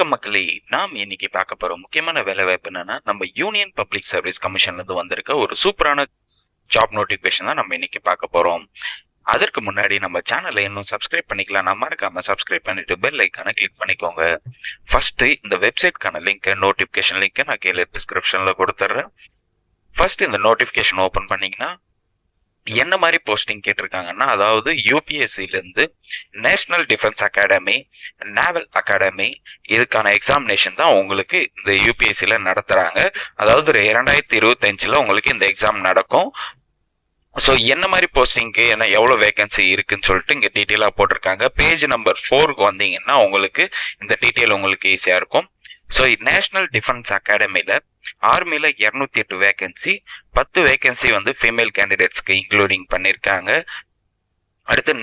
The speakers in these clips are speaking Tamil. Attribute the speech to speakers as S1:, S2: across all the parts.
S1: வணக்கம் மக்களே! நாம் இன்னைக்கு பார்க்க போற முக்கியமான வேலைவாய்ப்பு என்னன்னா, நம்ம யூனியன் பப்ளிக் சர்வீஸ் கமிஷன்ல இருந்து வந்திருக்க ஒரு சூப்பரான ஜாப் நோட்டிஃபிகேஷன் தான் நம்ம இன்னைக்கு பார்க்க போறோம். அதற்கு முன்னாடி நம்ம சேனலை இன்னும் சப்ஸ்கிரைப் பண்ணிக்கலன்னா மறக்காம சப்ஸ்கிரைப் பண்ணிட்டு பெல் ஐக்கான கிளிக் பண்ணிக்கோங்க. ஃபர்ஸ்ட் இந்த வெப்சைட்கான லிங்க், நோட்டிஃபிகேஷன் லிங்க் நான் கீழே டிஸ்கிரிப்ஷன்ல கொடுத்துட்றேன். ஃபர்ஸ்ட் இந்த நோட்டிஃபிகேஷன் ஓபன் பண்ணீங்கன்னா என்ன மாதிரி போஸ்டிங் கேட்டிருக்காங்கன்னா, அதாவது யூபிஎஸ்சில இருந்து national defence academy, naval academy இதுக்கான எக்ஸாமினேஷன் தான் உங்களுக்கு இந்த யூபிஎஸ்சில நடத்துறாங்க. அதாவது 2025ல உங்களுக்கு இந்த எக்ஸாம் நடக்கும். ஸோ என்ன மாதிரி போஸ்டிங்க்கு என்ன எவ்வளோ வேகன்சி இருக்குன்னு சொல்லிட்டு இங்கே டீட்டெயிலாக போட்டிருக்காங்க. பேஜ் நம்பர் 4க்கு வந்தீங்கன்னா உங்களுக்கு இந்த டீட்டெயில் உங்களுக்கு ஈஸியாக இருக்கும். ஸோ நேஷனல் டிஃபென்ஸ் அகாடமியில் ஆர்மியில் 208 வேகன்சி, 10 வேகன்சி வந்து ஃபீமேல் கேண்டிடேட்ஸ்க்கு இன்க்ளூடிங் பண்ணியிருக்காங்க. அடுத்து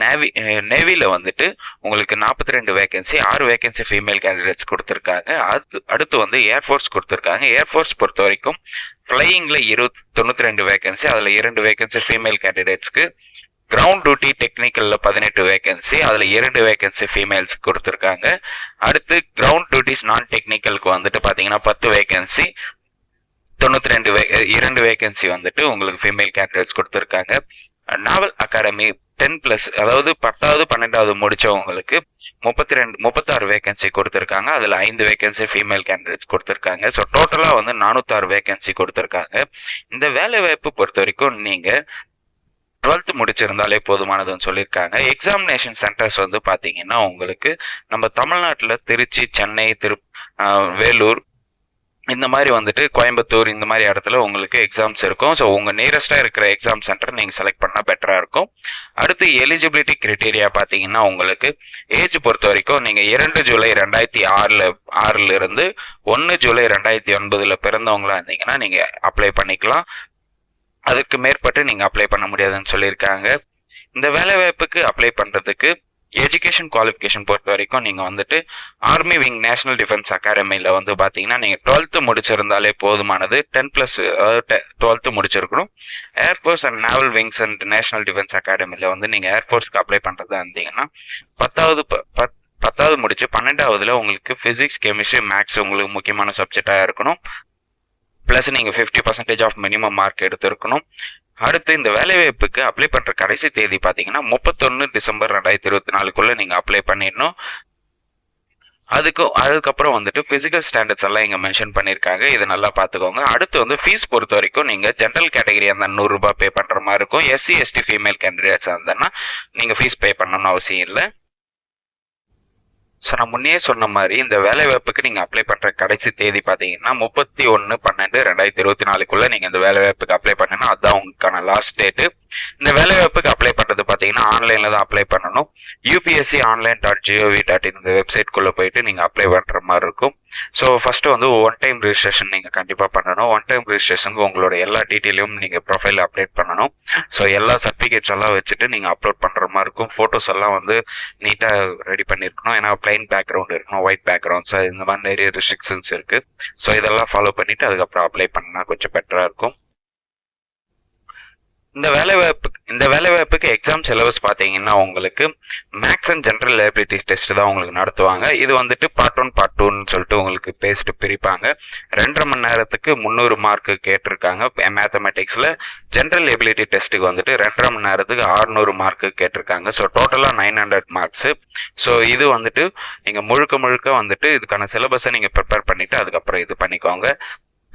S1: நேவியில் வந்துட்டு உங்களுக்கு 42 வேகன்சி, 6 வேகன்சி ஃபீமேல் கேண்டிடேட்ஸ் கொடுத்துருக்காங்க. அடுத்து வந்து ஏர்ஃபோர்ஸ் கொடுத்துருக்காங்க. ஏர்ஃபோர்ஸ் பொறுத்த வரைக்கும் ஃப்ளையிங்கில் 92 வேகன்சி, அதில் 2 வேகன்சி ஃபீமேல் கேண்டிடேட்ஸ்க்கு. கிரவுண்ட் டியூட்டி டெக்னிக்கல்ல 18 வேகன்சி, அதுல 2 வேகன்சி ஃபீமேல்ஸ் கொடுத்துருக்காங்க. அடுத்து கிரவுண்ட் டியூட்டிஸ் நான் டெக்னிக்கலுக்கு வந்துட்டு பாத்தீங்கன்னா 10 வேகன்சி, 2 வேகன்சி வந்துட்டு உங்களுக்கு ஃபீமேல் கேண்டிடேட்ஸ் கொடுத்துருக்காங்க. நாவல் அகாடமி 10+, அதாவது 10வது 12வது முடிச்சவங்களுக்கு 36 வேகன்சி கொடுத்துருக்காங்க. அதுல 5 வேகன்சி ஃபீமேல் கேண்டிடேட்ஸ் கொடுத்துருக்காங்க. ஸோ டோட்டலா வந்து 406 வேகன்சி கொடுத்துருக்காங்க. இந்த வேலை வாய்ப்பு பொறுத்த வரைக்கும் நீங்க 12th முடிச்சிருந்தாலே போதுமானதுன்னு சொல்லியிருக்காங்க. எக்ஸாமினேஷன் சென்டர்ஸ் வந்து பாத்தீங்கன்னா உங்களுக்கு நம்ம தமிழ்நாட்டுல திருச்சி, சென்னை, வேலூர் இந்த மாதிரி வந்துட்டு கோயம்புத்தூர் இந்த மாதிரி இடத்துல உங்களுக்கு எக்ஸாம்ஸ் இருக்கும். ஸோ உங்க நியரஸ்டா இருக்கிற எக்ஸாம் சென்டர் நீங்க செலக்ட் பண்ணா பெட்டரா இருக்கும். அடுத்து எலிஜிபிலிட்டி கிரைட்டீரியா பாத்தீங்கன்னா உங்களுக்கு ஏஜ் பொறுத்த வரைக்கும் நீங்க 2 ஜூலை 2006ல இருந்து 1 ஜூலை 2009ல பிறந்தவங்களா இருந்தீங்கன்னா நீங்க அப்ளை பண்ணிக்கலாம். அதுக்கு மேற்பட்டு நீங்க அப்ளை பண்ண முடியாதுன்னு சொல்லியிருக்காங்க. இந்த வேலை வாய்ப்புக்கு அப்ளை பண்றதுக்கு எஜுகேஷன் குவாலிஃபிகேஷன் பொறுத்த வரைக்கும் நீங்க வந்துட்டு ஆர்மி விங் நேஷனல் டிஃபென்ஸ் அகாடமியில வந்து பாத்தீங்கன்னா நீங்க 12th முடிச்சிருந்தாலே போதுமானது. 10+, அதாவது 12th முடிச்சிருக்கணும். Air force and naval wings and national defence அகாடமியில வந்து நீங்க ஏர்ஃபோர்ஸ்க்கு அப்ளை பண்றதா இருந்தீங்கன்னா 10வது முடிச்சு 12வதுல உங்களுக்கு பிசிக்ஸ், கெமிஸ்ட்ரி, மேக்ஸ் உங்களுக்கு முக்கியமான சப்ஜெக்டா இருக்கணும். பிளஸ் நீங்க 50% ஆஃப் மினிமம் மார்க் எடுத்திருக்கணும். அடுத்து இந்த வேலைவாய்ப்புக்கு அப்ளை பண்ற கடைசி தேதி பாத்தீங்கன்னா 31 டிசம்பர் 2024க்குள்ள நீங்க அப்ளை பண்ணிடணும். அதுக்கப்புறம் வந்துட்டு பிசிக்கல் ஸ்டாண்டர்ட்ஸ் எல்லாம் இங்க மென்ஷன் பண்ணிருக்காங்க. இது நல்லா பாத்துக்கோங்க. அடுத்து வந்து ஃபீஸ் பொறுத்த வரைக்கும் நீங்க ஜென்ரல் கேட்டகரியா இருந்தா 100 ரூபாய் பே பண்ற மாதிரி இருக்கும். SC ST ஃபீமேல் கேண்டிடேட்ஸ் இருந்தா நீங்க ஃபீஸ் பே பண்ணணும்னு அவசியம் இல்லை. ஸோ நான் முன்னே சொன்ன மாதிரி இந்த வேலை வாய்ப்புக்கு நீங்க அப்ளை பண்ற கடைசி தேதி பாத்தீங்கன்னா 31/12/2024க்குள்ள நீங்க இந்த வேலை வாய்ப்புக்கு அப்ளை பண்ணணும். அதுதான் உங்களுக்கான லாஸ்ட் டேட்டு. இந்த வேலை வாய்ப்புக்கு அப்ளை பண்றது பாத்தீங்கன்னா ஆன்லைன்ல தான் அப்ளை பண்ணணும். upsconline.gov.in இந்த வெப்சைட்குள்ள போயிட்டு நீங்க அப்ளை பண்ற மாதிரி இருக்கும். ஸோ ஃபர்ஸ்ட் வந்து ஒன் டைம் ரிஜிஸ்ட்ரேஷன் நீங்க கண்டிப்பா பண்ணணும். ஒன் டைம் ரிஜிஸ்ட்ரேஷனுக்கு உங்களோட எல்லா டீட்டெயிலும் நீங்க ப்ரொஃபைல் அப்டேட் பண்ணணும். ஸோ எல்லா சர்டிஃபிகேட்ஸ் எல்லாம் வச்சுட்டு நீங்க அப்லோட் பண்ற மாதிரி இருக்கும். போட்டோஸ் எல்லாம் வந்து நீட்டா ரெடி பண்ணிருக்கணும். ஏன்னா பிளைன் பேக்ரவுண்ட் இருக்கணும், ஒயிட் பேக்ரவுண்ட்ஸ், இந்த மாதிரி நிறைய ரெஸ்ட்ரிக்ஷன்ஸ் இருக்கு. ஸோ இதெல்லாம் ஃபாலோ பண்ணிட்டு அதுக்கப்புறம் அப்ளை பண்ணா கொஞ்சம் பெட்டரா இருக்கும். இந்த வேலைவாய்ப்புக்கு எக்ஸாம் சிலபஸ் பாத்தீங்கன்னா உங்களுக்கு maths and general liability test தான் உங்களுக்கு நடத்துவாங்க. இது வந்துட்டு பார்ட் 1 பார்ட் 2ன்னு சொல்லிட்டு உங்களுக்கு பேசிட்டு பிரிப்பாங்க. 2.5 மணி நேரத்துக்கு 300 மார்க் கேட்டிருக்காங்க. மேத்தமெட்டிக்ஸ்ல ஜெனரல் எபிலிட்டி டெஸ்ட்டுக்கு வந்துட்டு 2.5 மணி நேரத்துக்கு 600 மார்க் கேட்டிருக்காங்க. ஸோ டோட்டலா 900 மார்க்ஸ். ஸோ இது வந்துட்டு நீங்க முழுக்க வந்துட்டு இதுக்கான சிலபஸை நீங்க ப்ரிப்பேர் பண்ணிட்டு அதுக்கப்புறம் இது பண்ணிக்கோங்க.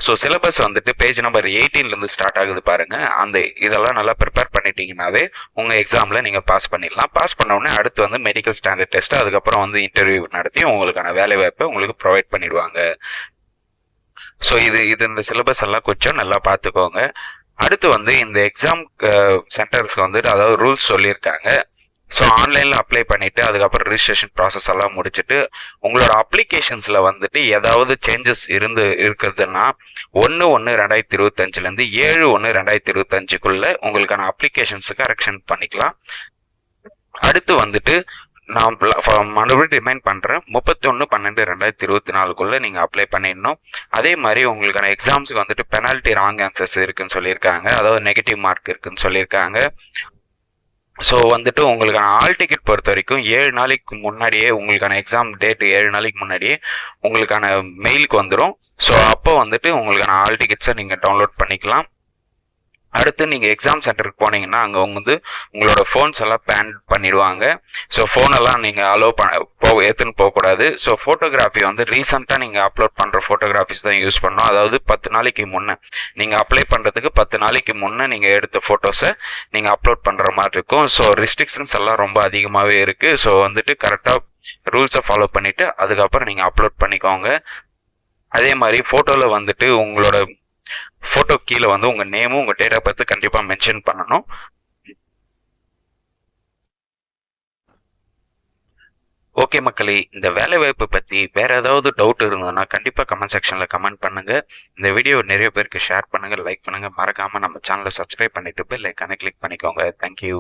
S1: ஸோ சிலபஸ் வந்துட்டு பேஜ் நம்பர் 18ல இருந்து ஸ்டார்ட் ஆகுது பாருங்க. அந்த இதெல்லாம் நல்லா ப்ரிப்பேர் பண்ணிட்டீங்கன்னாவே உங்க எக்ஸாம்ல நீங்க பாஸ் பண்ணிடலாம். பாஸ் பண்ண உடனே அடுத்து வந்து மெடிக்கல் ஸ்டாண்டர்ட் டெஸ்ட், அதுக்கப்புறம் வந்து இன்டர்வியூ நடத்தி உங்களுக்கான வேலை வாய்ப்பை உங்களுக்கு ப்ரொவைட் பண்ணிடுவாங்க. ஸோ இது இந்த சிலபஸ் எல்லாம் கொஞ்சம் நல்லா பார்த்துக்கோங்க. அடுத்து வந்து இந்த எக்ஸாம் சென்டர்ஸ்க்கு வந்துட்டு அதாவது ரூல்ஸ் சொல்லியிருக்காங்க. ஸோ ஆன்லைன்ல அப்ளை பண்ணிட்டு அதுக்கப்புறம் ரிஜிஸ்ட்ரேஷன் ப்ராசஸ் எல்லாம் முடிச்சுட்டு உங்களோட அப்ளிகேஷன்ஸ்ல வந்துட்டு ஏதாவது சேஞ்சஸ் இருக்குதுன்னா 1/1/2025ல இருந்து 7/1/2025க்குள்ள உங்களுக்கான அப்ளிகேஷன்ஸ் கரெக்ஷன் பண்ணிக்கலாம். அடுத்து வந்துட்டு நான் மறுபடியும் ரிமைண்ட் பண்றேன், 31/12/2024க்குள்ள நீங்க அப்ளை பண்ணிடணும். அதே மாதிரி உங்களுக்கான எக்ஸாம்ஸ்க்கு வந்துட்டு பெனால்டி ராங் ஆன்சர்ஸ் இருக்குன்னு சொல்லியிருக்காங்க, அதாவது நெகட்டிவ் மார்க் இருக்குன்னு சொல்லியிருக்காங்க. ஸோ வந்துட்டு உங்களுக்கான ஆல் டிக்கெட் பொறுத்த வரைக்கும் 7 நாளைக்கு முன்னாடியே உங்களுக்கான எக்ஸாம் டேட்டு 7 நாளைக்கு முன்னாடியே உங்களுக்கான மெயிலுக்கு வந்துடும். ஸோ அப்போ வந்துட்டு உங்களுக்கான ஆல் டிக்கெட்ஸை நீங்கள் டவுன்லோட் பண்ணிக்கலாம். அடுத்து நீங்கள் எக்ஸாம் சென்டருக்கு போனீங்கன்னா அங்கே உங்களோட ஃபோன்ஸ் எல்லாம் பேன் பண்ணிடுவாங்க. ஸோ ஃபோனெல்லாம் நீங்கள் அலோவ் எடுத்துன்னு போகக்கூடாது. ஸோ ஃபோட்டோகிராஃபி வந்து ரீசெண்டாக நீங்கள் அப்லோட் பண்ணுற ஃபோட்டோகிராஃபிஸ் தான் யூஸ் பண்ணணும். அதாவது 10 நாளைக்கு முன்னே நீங்கள் அப்ளை பண்ணுறதுக்கு 10 நாளைக்கு முன்னே நீங்கள் எடுத்த ஃபோட்டோஸை நீங்கள் அப்லோட் பண்ணுற மாதிரி இருக்கும். ஸோ ரெஸ்ட்ரிக்ஷன்ஸ் எல்லாம் ரொம்ப அதிகமாகவே இருக்குது. ஸோ வந்துட்டு கரெக்டாக ரூல்ஸை ஃபாலோ பண்ணிவிட்டு அதுக்கப்புறம் நீங்கள் அப்லோட் பண்ணிக்கோங்க. அதே மாதிரி ஃபோட்டோவில் வந்துட்டு உங்களோட ஃபோட்டோ கீழே வந்து உங்கள் நேமும் உங்கள் டேட் ஆஃப் பர்த் கண்டிப்பாக மென்ஷன் பண்ணணும். ஓகே மக்களே, இந்த வேலைவாய்ப்பு பற்றி வேறு ஏதாவது டவுட் இருந்ததுன்னா கண்டிப்பாக கமெண்ட் செக்ஷனில் கமெண்ட் பண்ணுங்கள். இந்த வீடியோ நிறைய பேருக்கு ஷேர் பண்ணுங்கள், லைக் பண்ணுங்கள். மறக்காமல் நம்ம சேனலை சப்ஸ்கிரைப் பண்ணிவிட்டு பெல் ஐக்கானை கிளிக் பண்ணிக்கோங்க. தேங்க்யூ.